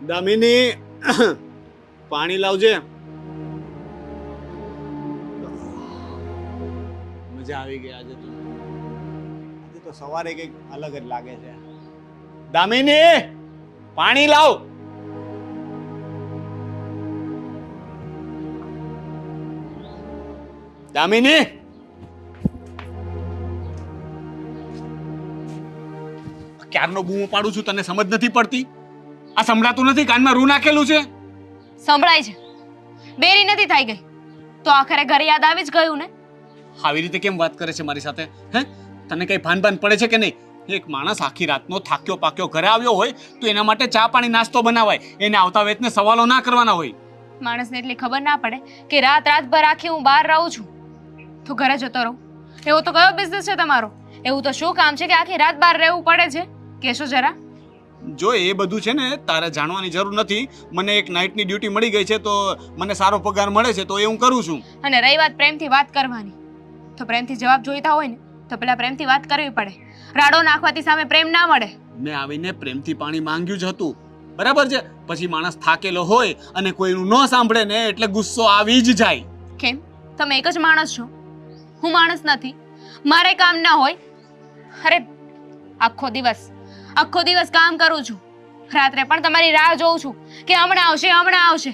દામિની પાણી લાવજે. મજા આવી ગઈ આજે તો સવારે કંઈક અલગ જ લાગે છે. દામિની પાણી લાવ. દામિની ક્યારનો બૂમો પાડું છું, તને સમજ નથી પડતી? આ સંભળાતું નથી? કાનમાં રૂ નાખેલું છે. સંભળાય છે. બેરી નથી થઈ ગઈ તો આખરે ઘરે યાદ આવી જ ગયું ને. આવી રીતે કેમ વાત કરે છે મારી સાથે? હે, તને કઈ ભાન પડે છે કે નહીં? એક માણસ આખી રાતનો થાક્યો પાક્યો ઘરે આવ્યો હોય તો એના માટે ચા પાણી નાસ્તો બનાવાય, એને આવતા વેતને સવાલો ના કરવાના હોય. માણસને એટલી ખબર ના પડે કે રાતભર આખી હું બહાર રહું છું તો ઘરે જતો રહું. એવો તો કયો બિઝનેસ છે તમારો? એવું તો શું કામ છે કે આખી રાત બહાર રહેવું પડે છે? કહેશો જરા. જો એ બધું છે ને તારે જાણવાની જરૂર નથી. મને એક નાઇટની ડ્યુટી મળી ગઈ છે તો મને સારો પગાર મળે છે તો એ હું કરું છું. અને રહી વાત પ્રેમથી વાત કરવાની, તો પ્રેમથી જવાબ જોઈતા હોય ને તો પેલા પ્રેમથી વાત કરવી પડે. રાડો નાખવાથી સામે પ્રેમ ના મળે. મેં આવીને પ્રેમથી પાણી માંગ્યું જ હતું, બરાબર છે. પછી માણસ થાકેલો હોય અને કોઈનું ન સાંભળે ને એટલે ગુસ્સો આવી જ જાય. કેમ? તમે એક જ માણસ છો, હું માણસ નથી? મારે કામ ના હોય? અરે આખો દિવસ કામ કરું છું, રાત્રે પણ તમારી રાહ જોઉં છું કે હમણાં આવશે.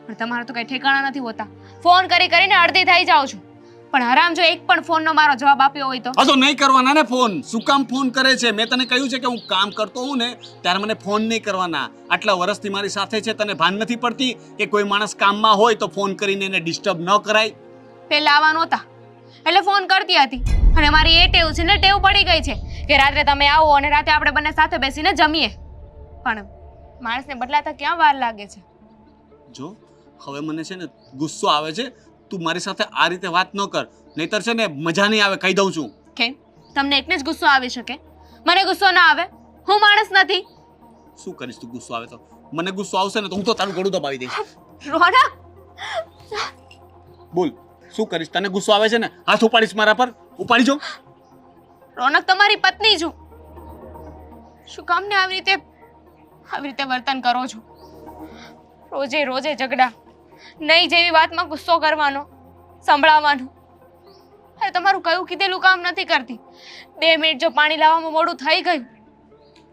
પણ તમારા તો કઈ ઠેકાણા નથી હોતા. ફોન કરીને અડધી થઈ જાઉં છું, પણ આરામ જો એક પણ ફોનનો મારો જવાબ આપ્યો હોય તો. હા તો નહીં કરવાના ને ફોન. શું કામ ફોન કરે છે? મેં તને કહ્યું છે કે હું કામ કરતો હોઉં ને ત્યારે મને ફોન નહીં કરવાના. આટલા વર્ષથી મારી સાથે છે, તને ભાન નથી પડતી કે કોઈ માણસ કામમાં હોય તો ફોન કરીને એને ડિસ્ટર્બ ન કરાય? પેલા આવા નહોતા એટલે ફોન કરતી હતી, અને મારી એ ટેવ છે ને, ટેવ પડી ગઈ છે કે રાત્રે તમે આવો અને રાતે આપણે બંને સાથે બેસીને જમીએ. પણ માણસને બદલાતા ક્યાં વાર લાગે છે? જો હવે મને છે ને ગુસ્સો આવે છે. તું મારી સાથે આ રીતે વાત ન કર, નહીતર છે ને મજા નહીં આવે, કહી દઉં છું. કેમ? તમને એકને જ ગુસ્સો આવી શકે, મને ગુસ્સો ના આવે? હું માણસ નથી? શું કરીશ તું ગુસ્સો આવે તો? મને ગુસ્સો આવશે ને તો હું તો તારું ગળું દબાવી દઈશ. રોનક, બોલ શું કરીશ? તને ગુસ્સો આવે છે ને હાથ ઉપાડીશ મારા પર? ઉપાડી જો. રોનક તમારી પત્ની છું. શું કામ ને આવી રીતે વર્તન કરો છો? રોજે ઝઘડા, નહીં જેવી વાતમાં ગુસ્સો કરવાનો, સંભળાવવાનો. અરે તમારું કયું કીધેલું કામ નથી કરતી. 2 મિનિટ જો પાણી લાવવામાં મોડું થઈ ગયું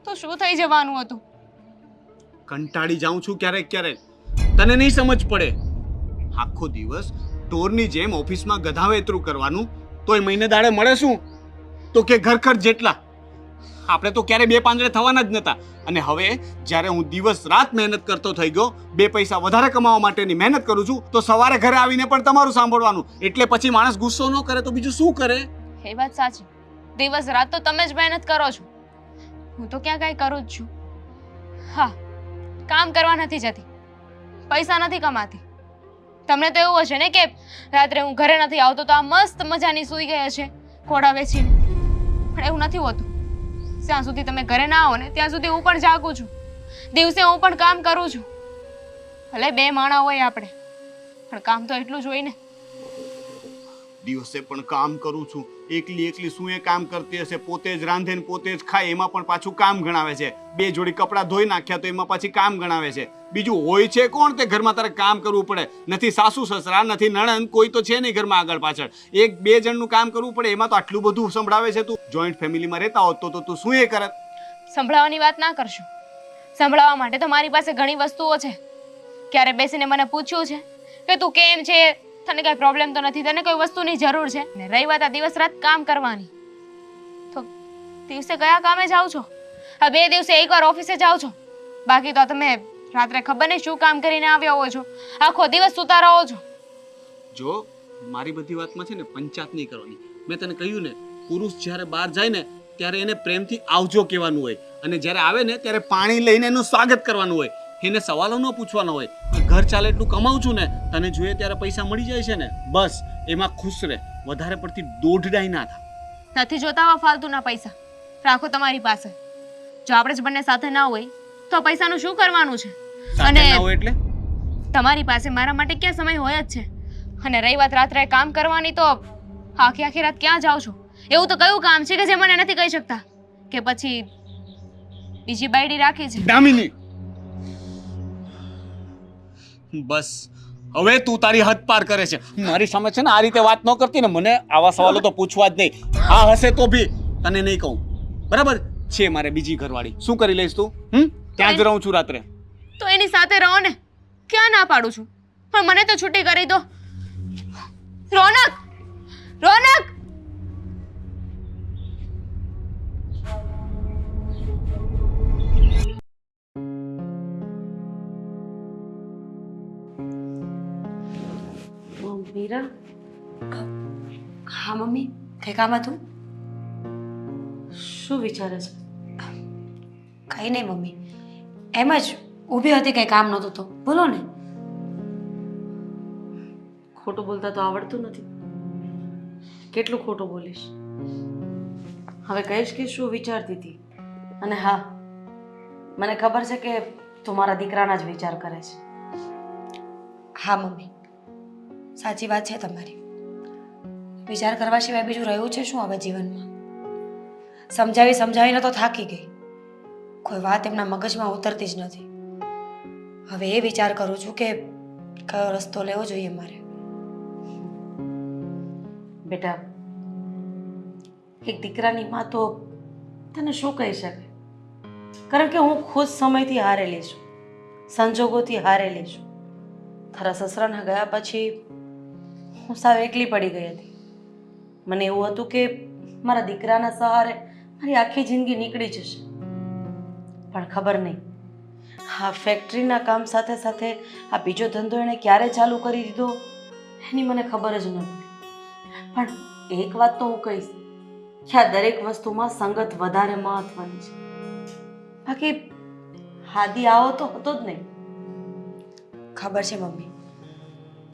તો શું થઈ જવાનું હતું? કંટાળી જાઉં છું ક્યારેક. તને નહીં સમજ પડે? આખો દિવસ ઢોરની જેમ ઓફિસમાં ગધાવેતરું કરવાનું, તોય મહિને દાડે મળે શું? તો કે ઘર ખર્ચ જેટલા. આપણે તો ક્યારે 2 પાંદડે થવાના જ નતા. અને હવે જ્યારે હું દિવસ રાત મહેનત કરતો થઈ ગયો, 2 પૈસા વધારે કમાવા માટેની મહેનત કરું છું, તો સવારે ઘરે આવીને પણ તમારું સાંભળવાનું. એટલે પછી માણસ ગુસ્સો ન કરે તો બીજું શું કરે? એ વાત સાચી. દિવસ રાત તો તમે જ મહેનત કરો છો, હું તો ક્યાં કાંઈ કરું જ છું. હા, કામ કરવા નથી જતી, પૈસા નથી કમાતી. તમને તો એવું હશે ને કે રાત્રે હું ઘરે નથી આવતો તો આ મસ્ત મજાની સૂઈ ગયા છે ઘોડા વેચીને. પણ એવું નથી હોતું. જ્યાં સુધી તમે ઘરે ના આવો ને ત્યાં સુધી હું પણ જાગું છું. દિવસે હું પણ કામ કરું છું. ભલે 2 માણા હોય આપણે, પણ કામ તો એટલું જ હોય ને. દિવસે પણ કામ કરું છું. એકલી શું એ કામ કરતી હશે? પોતે જ રાંધે ને પોતે જ ખાય, એમાં પણ પાછું કામ ગણાવે છે. 2 જોડી કપડાં ધોઈ નાખ્યા તો એમાં પાછી કામ ગણાવે છે. બીજું હોય છે કોણ તે ઘરમાં તારે કામ કરવું પડે? નથી સાસુ સસરા, નથી નણંદ, કોઈ તો છે નહીં ઘરમાં આગળ પાછળ. 1-2 જણનું કામ કરવું પડે, એમાં તો આટલું બધું સંભળાવે છે. તું જોઈન્ટ ફેમિલીમાં રહેતા હોત તો તું શું એ કરત? સંભળાવવાની વાત ના કરશો. સંભળાવવા માટે તો મારી પાસે ઘણી વસ્તુઓ છે. ક્યારે બેસીને મને પૂછ્યું છે કે તું કેમ છે, તને કઈ પ્રોબ્લેમ તો નથી, તને કોઈ વસ્તુની જરૂર છે? ને રહી વાત આ દિવસ રાત કામ કરવાની, તો દિવસે કયા કામે જાઓ છો? આ 2 દિવસે એકવાર ઓફિસે જાઓ છો, બાકી તો તમે રાત્રે ખબર નહીં શું કામ કરીને આવ્યા હો છો, આખો દિવસ સૂતા રહો છો. જો મારી બધી વાતમાં છે ને પંચાયત નહીં કરવાની. મેં તને કહ્યું ને, પુરુષ જ્યારે બહાર જાય ને ત્યારે એને પ્રેમથી આવજો કહેવાનું હોય, અને જ્યારે આવે ને ત્યારે પાણી લઈને એનું સ્વાગત કરવાનું હોય. એને સવાલો ન પૂછવાનો હોય. ઘર ચાલે એટલું કમાઉં છું ને, તને જોઈએ ત્યારે પૈસા મળી જાય છે ને, બસ એમાં ખુશ રહે. વધારે પડતી દોઢડાઈ ના થાય. નથી જોતા આવા ફાલતુના પૈસા, રાખો તમારી પાસે. જો આપણે જ બંને સાથે ના હોય તો પૈસાનું શું કરવાનું છે? અને ના હોય એટલે તમારી પાસે મારા માટે ક્યાં સમય હોય જ છે? અને રહી વાત રાત્રે કામ કરવાની, તો આખી રાત ક્યાં જાઓ છો? એવું તો કયું કામ છે કે જે મને નથી કહી શકતા? કે પછી બીજી બાયડી રાખી છે? દામિની બસ હવે તું તારી હદ પાર કરે છે. મારી સામે છે ને આ રીતે વાત ન કરતી ને, મને આવા સવાલો તો પૂછવા જ નહીં. હા હશે તો ભી તને નહીં કહું, બરાબર છે? મારે બીજી ઘરવાળી, શું કરી લઈશ તું? ત્યાં જ રહું છું રાત્રે. તો એની સાથે રહો ને, ક્યાં ના પાડું છું, પણ મને તો છૂટી કરી દો. રોનક, રોનક! મીરા, હા મમ્મી, કઈ કામ હતું? શું વિચારે છે? કઈ નહીં મમ્મી, એમ જ ઊભી હતી, કઈ કામ નહોતું તો બોલો ને. ખોટું બોલતા તો આવડતું નથી. કેટલું ખોટું બોલીશ? હવે કહીશ કે શું વિચારતી હતી. અને હા, મને ખબર છે કે તું મારા દીકરાના જ વિચાર કરે છે. હા મમ્મી, સાચી વાત છે તમારી. વિચાર કરવા સિવાય બીજું રહ્યું છે શું હવે જીવનમાં? સમજાવીને તો થાકી ગઈ. કોઈ વાત એમના મગજમાં ઉતરતી જ નથી. હવે એ વિચાર કરું છું કે કયો રસ્તો લેવો જોઈએ મારે. બેટા, એક દીકરાની માં તો તને શું કહી શકે? કારણ કે હું ખુદ સમયથી હારેલી છું, સંજોગોથી હારેલી છું. તારા સસરાના ગયા પછી હું સાવ એકલી પડી ગઈ હતી. મને એવું હતું કે મારા દીકરાના સહારે મારી આખી જિંદગી નીકળી જશે, પણ ખબર નહીં, આ ફેક્ટરીના કામ સાથે સાથે આ બીજો ધંધો એણે ક્યારે ચાલુ કરી દીધો એની મને ખબર જ ન પડી. પણ એક વાત તો હું કહીશ કે આ દરેક વસ્તુમાં સંગત વધારે મહત્વની છે. બાકી હાદી આવો તો હતો જ નહીં. ખબર છે મમ્મી,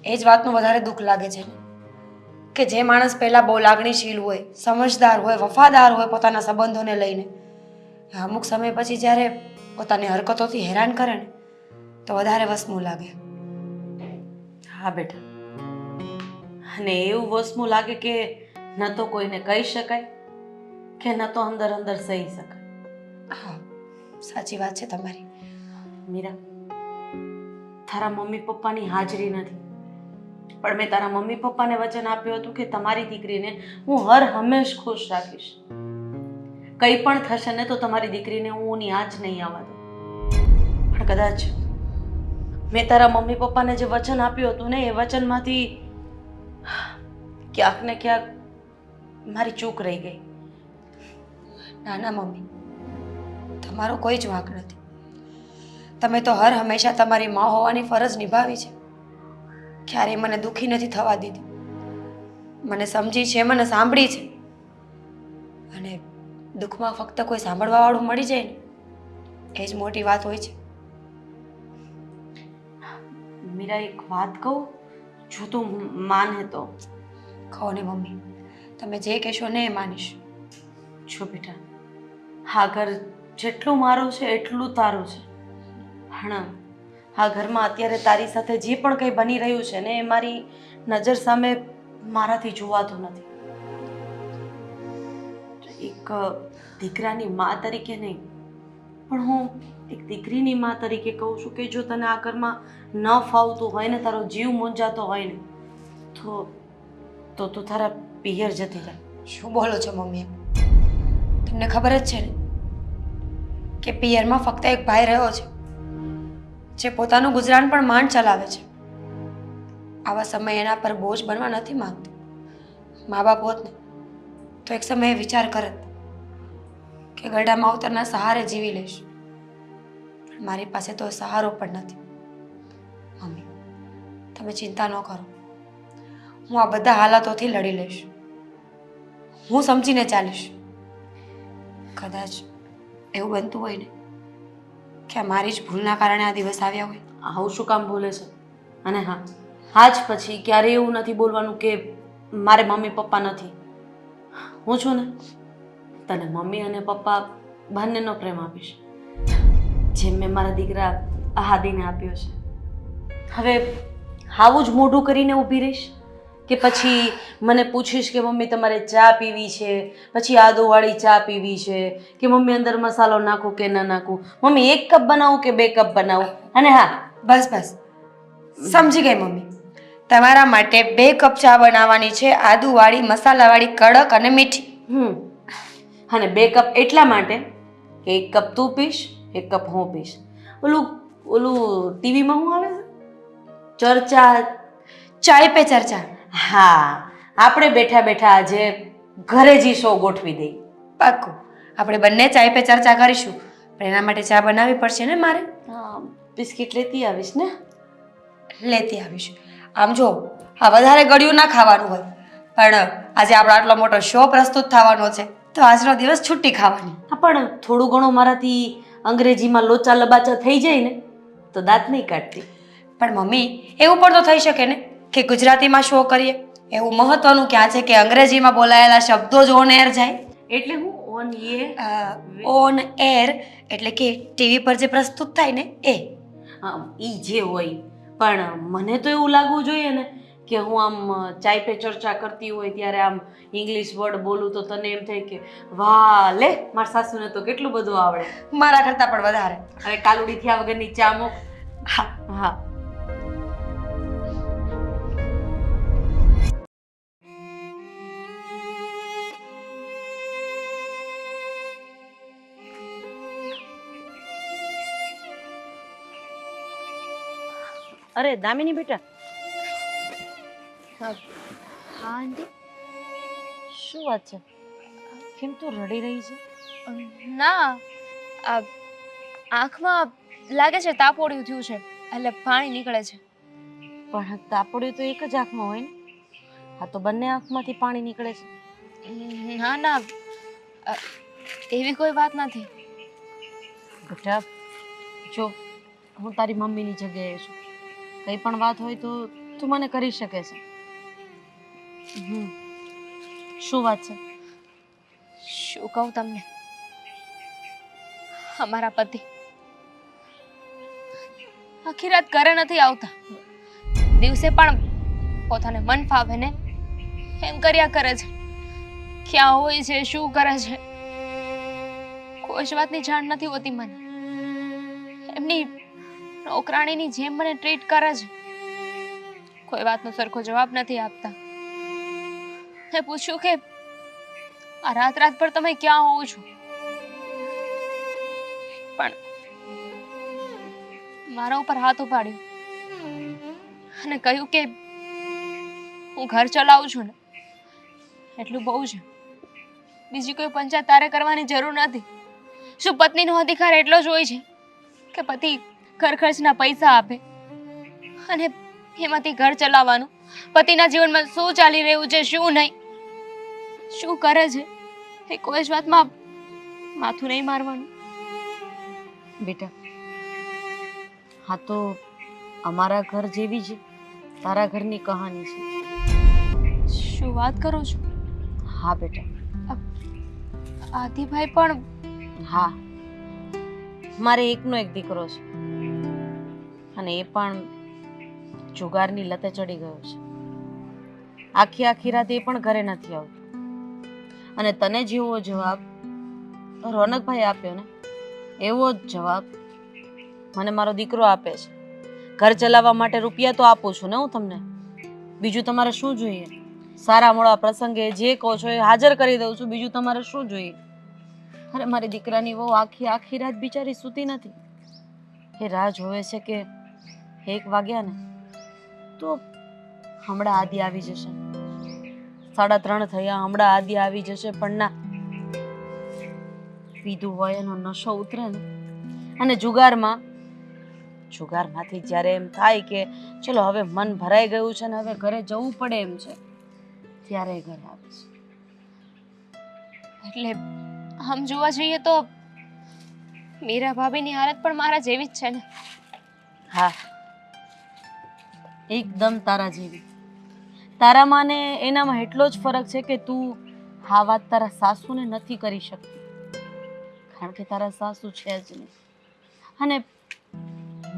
એ જ વાતનું વધારે દુઃખ લાગે છે કે જે માણસ પહેલાં બહુ લાગણીશીલ હોય, સમજદાર હોય, વફાદાર હોય પોતાના સંબંધોને લઈને, અમુક સમય પછી જ્યારે પોતાની હરકતોથી હેરાન કરે ને તો વધારે વસમું લાગે. હા બેટા, અને એવું વસમું લાગે કે ન તો કોઈને કહી શકાય કે ન તો અંદર અંદર સહી શકાય. હા, સાચી વાત છે તમારી. મીરા, તારા મમ્મી પપ્પાની હાજરી નથી, પણ મેં તારા મમ્મી પપ્પાને વચન આપ્યું હતું કે તમારી દીકરીને હું હર હંમેશ ખુશ રાખીશ. કંઈ પણ થશે ને તો તમારી દીકરીને હું ની આંચ નહીં આવવા દઉં. પણ કદાચ મેં તારા મમ્મી પપ્પાને જે વચન આપ્યું હતું ને એ વચનમાંથી ક્યાંક ને ક્યાંક મારી ચૂક રહી ગઈ. ના ના મમ્મી, તમારો કોઈ જ વાંક નથી. તમે તો હર હંમેશા તમારી માં હોવાની ફરજ નિભાવી છે. ક્યારેય મને દુઃખી નથી થવા દીધી. મને સમજી છે, મને સાંભળી છે. અને દુઃખમાં ફક્ત કોઈ સાંભળવાવાળું મળી જાય ને એ જ મોટી વાત હોય છે. મીરા, એક વાત કહું, જો તું માને તો? કહો ને મમ્મી, તમે જે કહેશો ને એ માનીશ. જો બેટા, હા ઘર જેટલું મારું છે એટલું તારું છે. પણ આ ઘરમાં અત્યારે તારી સાથે જે પણ કંઈ બની રહ્યું છે ને એ મારી નજર સામે મારાથી જોવાતું નથી. એક દીકરાની મા તરીકે નહીં, પણ હું એક દીકરીની મા તરીકે કહું છું કે જો તને આ ઘરમાં ન ફાવતું હોય ને, તારો જીવ મૂંઝાતો હોય ને, તો તું તારા પિયર જતી રહે. શું બોલો છો મમ્મી? તમને ખબર જ છે ને કે પિયરમાં ફક્ત એક ભાઈ રહ્યો છે જે પોતાનું ગુજરાન પણ માંડ ચલાવે છે. આવા સમય એના પર બોજ બનવા નથી માંગતી. મા બાપ હોત ને તો એક સમયે વિચાર કરત કે ગરડા માવતરના સહારે જીવી લઈશ. પણ મારી પાસે તો સહારો પણ નથી. મમ્મી, તમે ચિંતા ન કરો, હું આ બધા હાલાતોથી લડી લઈશ. હું સમજીને ચાલીશ. કદાચ એવું બનતું હોય ને કે મારી જ ભૂલના કારણે આ દિવસ આવ્યા હોય. આવું શું કામ બોલે છે? અને હા, આજ પછી ક્યારેય એવું નથી બોલવાનું કે મારે મમ્મી પપ્પા નથી. હું છું ને, તને મમ્મી અને પપ્પા બંનેનો પ્રેમ આપીશ, જેમ મેં મારા દીકરા આહાદીને આપ્યો છે. હવે આવું જ મોઢું કરીને ઊભી રહીશ કે પછી મને પૂછીશ કે મમ્મી તમારે ચા પીવી છે, પછી આદુવાળી ચા પીવી છે, કે મમ્મી અંદર મસાલો નાખું કે ન નાખું, મમ્મી 1 કપ બનાવું કે 2 કપ બનાવું? અને હા, બસ બસ, સમજી ગઈ મમ્મી. તમારા માટે 2 કપ ચા બનાવવાની છે, આદુવાળી, મસાલાવાળી, કડક અને મીઠી. અને 2 કપ એટલા માટે કે 1 કપ તું પીશ, 1 કપ હું પીશ. ઓલું ઓલું ટીવીમાં શું આવે છે, ચર્ચા. ચાય પે ચર્ચા. હા, આપણે બેઠા બેઠા આજે ઘરે જ શો ગોઠવી દઈ. પાક્કું. આપણે બંને ચાય પે ચર્ચા કરીશું, પણ એના માટે ચા બનાવવી પડશે ને મારે. બિસ્કિટ લેતી આવીશ ને. લેતી આવીશ. આમ જો, આ વધારે ગળ્યું ના ખાવાનું હોય, પણ આજે આપણો આટલો મોટો શો પ્રસ્તુત થવાનો છે, તો આજનો દિવસ છુટ્ટી ખાવાની. હા, પણ થોડું ઘણું મારાથી અંગ્રેજીમાં લોચા લબાચા થઈ જાય ને તો દાંત નહીં કાઢતી. પણ મમ્મી, એવું પણ તો થઈ શકે ને કે ગુજરાતીમાં શો કરીએ. એવું મહત્વનું ક્યાં છે કે અંગ્રેજીમાં બોલાયેલા શબ્દો જ ઓન એર જાય. એટલે હું ઓન ઓન એર એટલે કે ટીવી પર જે પ્રસ્તુત થાય ને એ. ઈ જે હોય, પણ મને તો એવું લાગવું જોઈએ ને કે હું આમ ચાય પે ચર્ચા કરતી હોય ત્યારે આમ ઇંગ્લિશ વર્ડ બોલું તો તને એમ થાય કે વાહ લે, મારા સાસુને તો કેટલું બધું આવડે. મારા કરતાં પણ વધારે. હવે કાલુડી થયા વગરની ચા મૂક. હા. હા. અરે દામિની બેટા, હા આંટી. શું વાત છે? કેમ તું રડી રહી છે? ના, આ આંખમાં લાગે છે તાપોડિયું થયું છે, એટલે પાણી નીકળે છે. પણ તાપોડિયું તો એક જ આંખમાં હોય ને. હા, તો બંને આંખમાંથી પાણી નીકળે છે. ના ના, એવી કોઈ વાત નથી. બેટા જો, હું તારી મમ્મીની જગ્યાએ છું, કંઈ પણ વાત હોય તો તું મને કરી શકે છે. શું વાત છે? શું કહું તમને, અમારા પતિ આખી રાત ઘરે નથી આવતા. દિવસે પણ પોતાને મન ફાવે ને એમ કર્યા કરે છે. ક્યાં હોય છે, શું કરે છે, કોઈ જ વાતની જાણ નથી હોતી મને. એમની નોકરાણીની જેમ મને ટ્રીટ કરે છે. કોઈ વાતનો સરખો જવાબ નથી આપતા. મેં પૂછ્યું કે આ રાત પર તમે ક્યાં હોવ છો, પણ મારા ઉપર હાથ ઉપાડ્યો અને કહ્યું કે હું ઘર ચલાવું છું ને એટલું બહુ છે, બીજી કોઈ પંચાયત તારે કરવાની જરૂર નથી. શું પત્નીનો અધિકાર એટલો જ હોય છે કે પતિ ઘર ખર્ચના પૈસા આપે અને એમાંથી ઘર ચલાવવાનું? પતિના જીવનમાં શું ચાલી રહ્યું છે, શું નહીં, શું કરે છે, એ કોઈ જ વાતમાં માથું નહીં મારવાનું. બેટા, હા તો અમારા ઘર જેવી જ તારા ઘરની કહાની છે. શું વાત કરો છો? હા બેટા. આદિભાઈ પણ? હા, મારે એકનો એક દીકરો છે અને એ પણ જુગારની લતે ચડી ગયો છે. આખી રાત એ પણ ઘરે નથી આવતો. અને તને જેવો જવાબ રોનકભાઈ આપ્યો ને એવો જ જવાબ મને મારો દીકરો આપે છે. ઘર ચલાવવા માટે રૂપિયા તો આપું છું ને હું તમને, બીજું તમારે શું જોઈએ? સારા મોડા પ્રસંગે જે કહો છો એ હાજર કરી દઉં છું, બીજું તમારે શું જોઈએ? અરે મારી દીકરાની વહુ આખી રાત બિચારી સૂતી નથી. એ રાહ જોવે છે કે 1 વાગ્યા ને તો હમણાં આદિ આવી જશે, 3:30 થયા હમણાં આદિ આવી જશે. પણ ના, પીધું હોય એનો નશો ઉતરે ને અને જુગારમાંથી જ્યારે એમ થાય કે ચલો હવે મન ભરાઈ ગયું છે ને હવે ઘરે જવું પડે એમ છે, ત્યારે ઘરે આવે છે. એટલે આમ જોવા જઈએ તો મીરા ભાભીની હાલત પણ મારા જેવી જ છે ને? હા, એકદમ તારા જેવી. તારામાં ને એનામાં એટલો જ ફરક છે કે તું આ વાત તારા સાસુને નથી કરી શકતી, કારણ કે તારા સાસુ છે જ નહીં. અને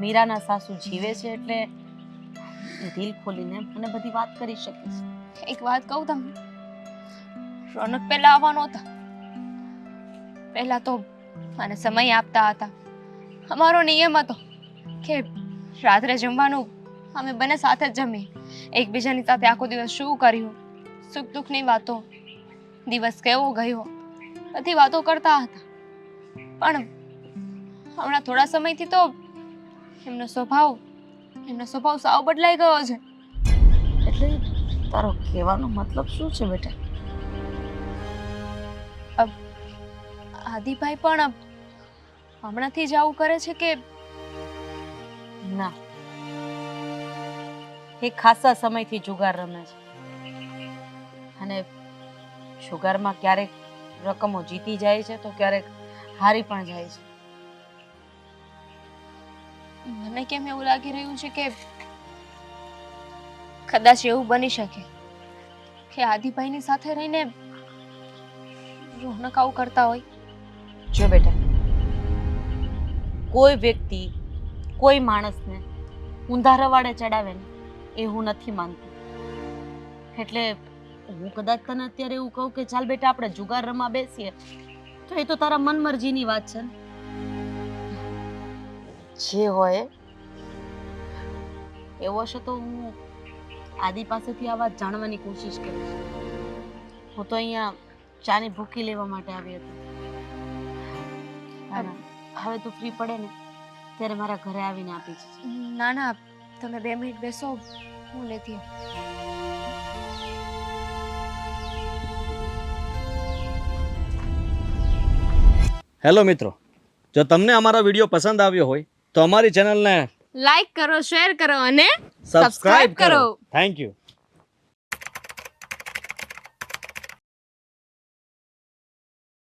મીરાના સાસુ જીવે છે એટલે દિલ ખોલીને મને બધી વાત કરી શકે છે. એક વાત કહું તમને, રોનક પહેલા આવવાનો હતા, પહેલા તો મને સમય આપતા હતા. અમારો નિયમ હતો કે રાત્રે જમવાનું અમે બંને સાથે જ જમીએ, એકબીજાની સાથે આખો દિવસ શું કર્યું, સુખ દુઃખની વાતો, દિવસ કેવો ગયો, બધી વાતો કરતા હતા. પણ હમણાં થોડા સમયથી તો એમનો સ્વભાવ સાવ બદલાઈ ગયો છે. એટલે તારો કહેવાનો મતલબ શું છે બેટા? આદિભાઈ પણ હમણાંથી જ આવું કરે છે કે ના, એ ખાસા સમયથી જુગાર રમે છે અને જુગારમાં ક્યારેક રકમો જીતી જાય છે તો ક્યારેક હારી પણ જાય છે. મને કેમ એવું લાગી રહ્યું છે કે કદાચ એવું બની શકે કે આદિભાઈની સાથે રહીને રોનક આવું કરતા હોય. જો બેટા, કોઈ વ્યક્તિ કોઈ માણસને ઊંધા રવાડે ચડાવે ને એ હું નથી માનતી. એટલે હું કદાચ તને અત્યારે એવું કહું કે ચાલ બેટા આપણે જુગાર રમવા બેસીએ તો એ તો તારા મનમરજીની વાત છે ને. જે હોય એવો હશે તો હું આદિ પાસેથી આ વાત જાણવાની કોશિશ કરીશ. હું તો અહીંયા ચાની ભૂકી લેવા માટે આવી હતી. અને હવે તું ફ્રી પડે ને ત્યારે મારા ઘરે આવીને આપી જજે. ના ના, તમે 2 મિનિટ બેસો, હું લેતી આવું. હેલો મિત્રો, જો તમને અમારો વિડીયો પસંદ આવ્યો હોય તો અમારી ચેનલને લાઈક કરો, શેર કરો અને સબસ્ક્રાઇબ કરો. Thank you.